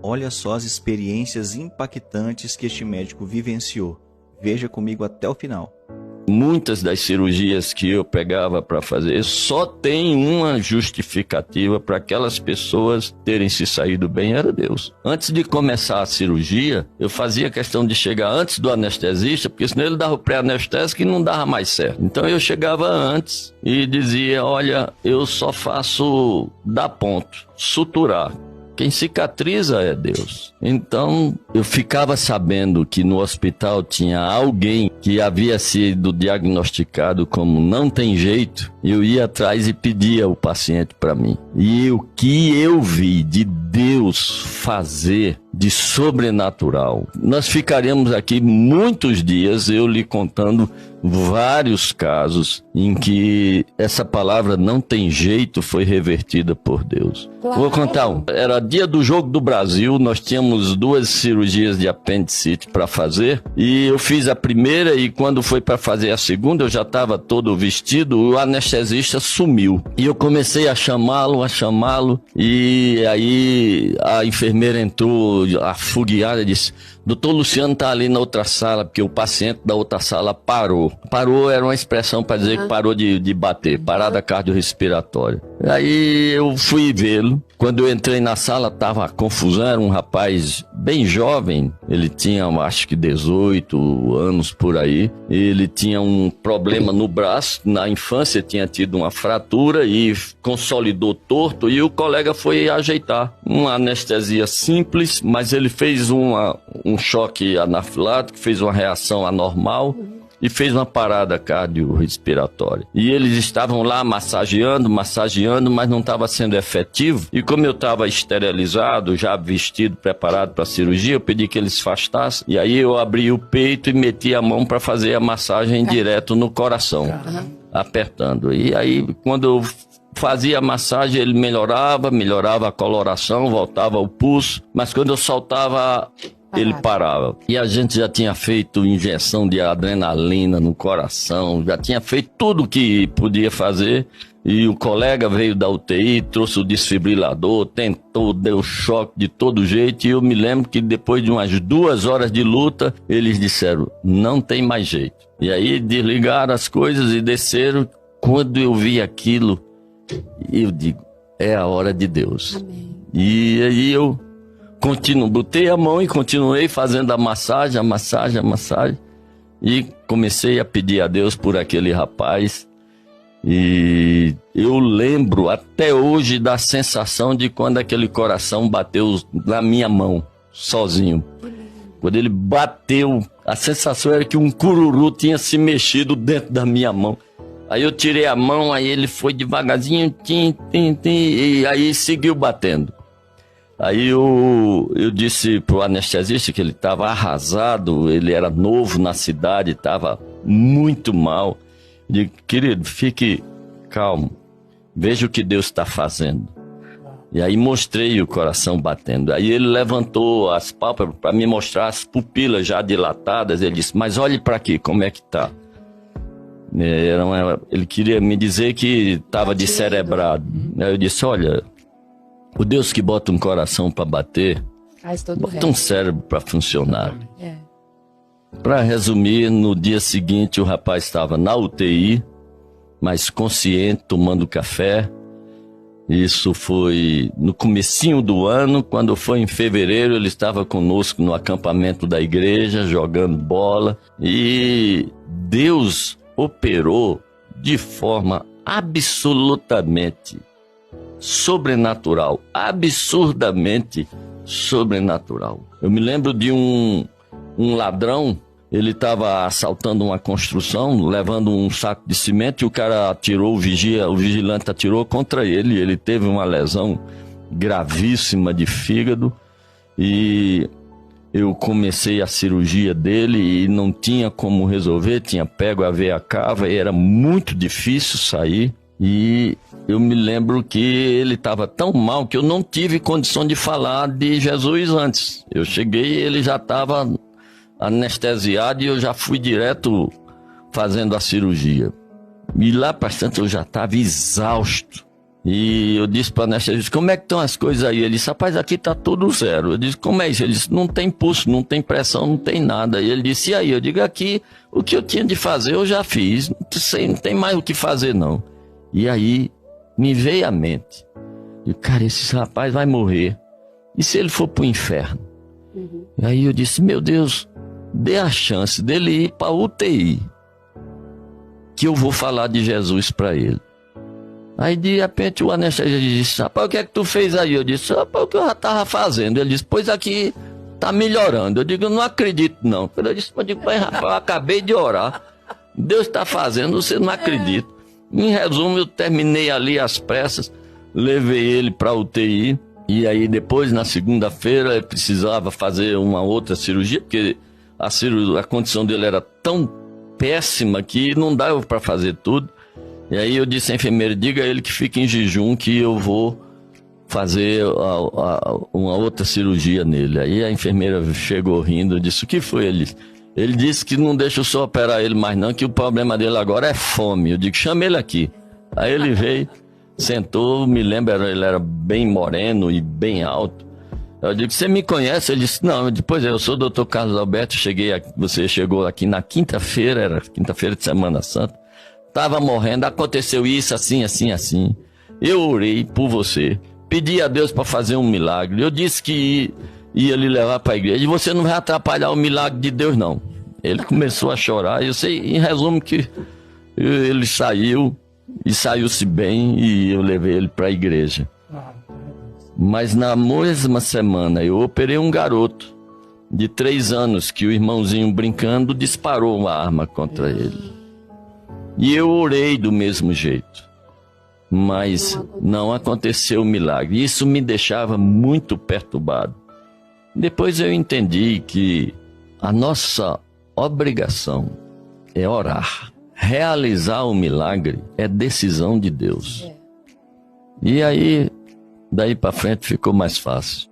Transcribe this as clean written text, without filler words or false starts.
Olha só as experiências impactantes que este médico vivenciou. Veja comigo até o final. Muitas das cirurgias que eu pegava para fazer só tem uma justificativa para aquelas pessoas terem se saído bem, era Deus. Antes de começar a cirurgia, eu fazia questão de chegar antes do anestesista, porque senão ele dava o pré-anestésico e não dava mais certo. Então eu chegava antes e dizia, olha, eu só faço dar ponto, suturar. Quem cicatriza é Deus. Então, eu ficava sabendo que no hospital tinha alguém que havia sido diagnosticado como não tem jeito. Eu ia atrás e pedia o paciente para mim. E o que eu vi de Deus fazer de sobrenatural, nós ficaremos aqui muitos dias eu lhe contando vários casos em que essa palavra não tem jeito foi revertida por Deus. Claro. Vou contar um. Era dia do Jogo do Brasil, nós tínhamos 2 cirurgias de apendicite para fazer e eu fiz a primeira e quando foi para fazer a segunda eu já estava todo vestido, o anestesista sumiu. E eu comecei a chamá-lo e aí a enfermeira entrou afogueada e disse, doutor Luciano está ali na outra sala, porque o paciente da outra sala parou. Parou era uma expressão para dizer que parou de bater, parada cardiorrespiratória. Aí eu fui vê-lo. Quando eu entrei na sala, estava confusão, era um rapaz bem jovem, ele tinha acho que 18 anos por aí, ele tinha um problema no braço, na infância tinha tido uma fratura e consolidou torto e o colega foi ajeitar. Uma anestesia simples, mas ele fez um choque anafilático, fez uma reação anormal e fez uma parada cardiorrespiratória. E eles estavam lá massageando, mas não estava sendo efetivo. E como eu estava esterilizado, já vestido, preparado para a cirurgia, eu pedi que eles afastassem. E aí eu abri o peito e meti a mão para fazer a massagem direto no coração, apertando. E aí, quando eu fazia a massagem, ele melhorava a coloração, voltava o pulso. Mas quando eu soltava, ele parava. E a gente já tinha feito injeção de adrenalina no coração, já tinha feito tudo o que podia fazer. E o colega veio da UTI, trouxe o desfibrilador, tentou, deu choque de todo jeito. E eu me lembro que depois de umas 2 horas de luta, eles disseram, não tem mais jeito. E aí desligaram as coisas e desceram. Quando eu vi aquilo, eu digo, é a hora de Deus. Amém. E aí eu botei a mão e continuei fazendo a massagem. E comecei a pedir a Deus por aquele rapaz. E eu lembro até hoje da sensação de quando aquele coração bateu na minha mão, sozinho. Quando ele bateu, a sensação era que um cururu tinha se mexido dentro da minha mão. Aí eu tirei a mão, aí ele foi devagarzinho, e aí seguiu batendo. Aí eu disse pro anestesista que ele estava arrasado, ele era novo na cidade, estava muito mal. Eu digo, querido, fique calmo, veja o que Deus está fazendo. E aí mostrei o coração batendo. Aí ele levantou as pálpebras para me mostrar as pupilas já dilatadas. Ele disse, mas olhe para aqui, como é que tá? Ele queria me dizer que estava descerebrado. Aí eu disse, olha, o Deus que bota um coração para bater, bota um cérebro para funcionar. Para resumir, no dia seguinte o rapaz estava na UTI, mas consciente, tomando café. Isso foi no comecinho do ano. Quando foi em fevereiro, ele estava conosco no acampamento da igreja, jogando bola. E Deus operou de forma absolutamente sobrenatural, absurdamente sobrenatural. Eu me lembro de um ladrão, ele estava assaltando uma construção, levando um saco de cimento, e o cara atirou, o vigilante atirou contra ele, ele teve uma lesão gravíssima de fígado, e eu comecei a cirurgia dele e não tinha como resolver, tinha pego a veia cava e era muito difícil sair. E eu me lembro que ele estava tão mal que eu não tive condição de falar de Jesus antes. Eu cheguei e ele já estava anestesiado e eu já fui direto fazendo a cirurgia. E lá bastante eu já estava exausto. E eu disse para o anestesista, como é que estão as coisas aí? Ele disse, rapaz, aqui tá tudo zero. Eu disse, como é isso? Ele disse, não tem pulso, não tem pressão, não tem nada. E ele disse, e aí? Eu digo, aqui, o que eu tinha de fazer eu já fiz, não tem mais o que fazer não. E aí me veio à mente, e cara, esse rapaz vai morrer, e se ele for pro inferno? E aí eu disse, meu Deus, dê a chance dele ir para UTI, que eu vou falar de Jesus para ele. Aí de repente o anestesista disse, rapaz, o que é que tu fez aí? Eu disse, rapaz, o que eu já estava fazendo. Ele disse, pois aqui tá melhorando. Eu digo, eu não acredito não. Eu disse, rapaz, eu acabei de orar, Deus está fazendo, você não acredita. Em resumo, eu terminei ali às pressas, levei ele para UTI, e aí depois, na segunda-feira, eu precisava fazer uma outra cirurgia, porque a condição dele era tão péssima que não dava para fazer tudo. E aí eu disse à enfermeira, diga a ele que fique em jejum, que eu vou fazer uma outra cirurgia nele. Aí a enfermeira chegou rindo, disse, o que foi? Ele disse que não deixa o senhor operar ele mais não, que o problema dele agora é fome. Eu digo, chama ele aqui. Aí ele veio, sentou, me lembro, ele era bem moreno e bem alto. Eu digo, você me conhece? Ele disse, não. Depois eu sou o Dr. Carlos Alberto, você chegou aqui na quinta-feira, era quinta-feira de Semana Santa. Estava morrendo, aconteceu isso, assim, assim, assim. Eu orei por você, pedi a Deus para fazer um milagre. Eu disse que ia lhe levar para a igreja, e você não vai atrapalhar o milagre de Deus, não. Ele começou a chorar, eu sei, em resumo, que ele saiu, e saiu-se bem, e eu levei ele para a igreja. Mas na mesma semana, eu operei um garoto de 3 anos, que o irmãozinho brincando disparou uma arma contra ele. E eu orei do mesmo jeito, mas não aconteceu o milagre. Isso me deixava muito perturbado. Depois eu entendi que a nossa obrigação é orar. Realizar o milagre é decisão de Deus. E aí, daí para frente ficou mais fácil.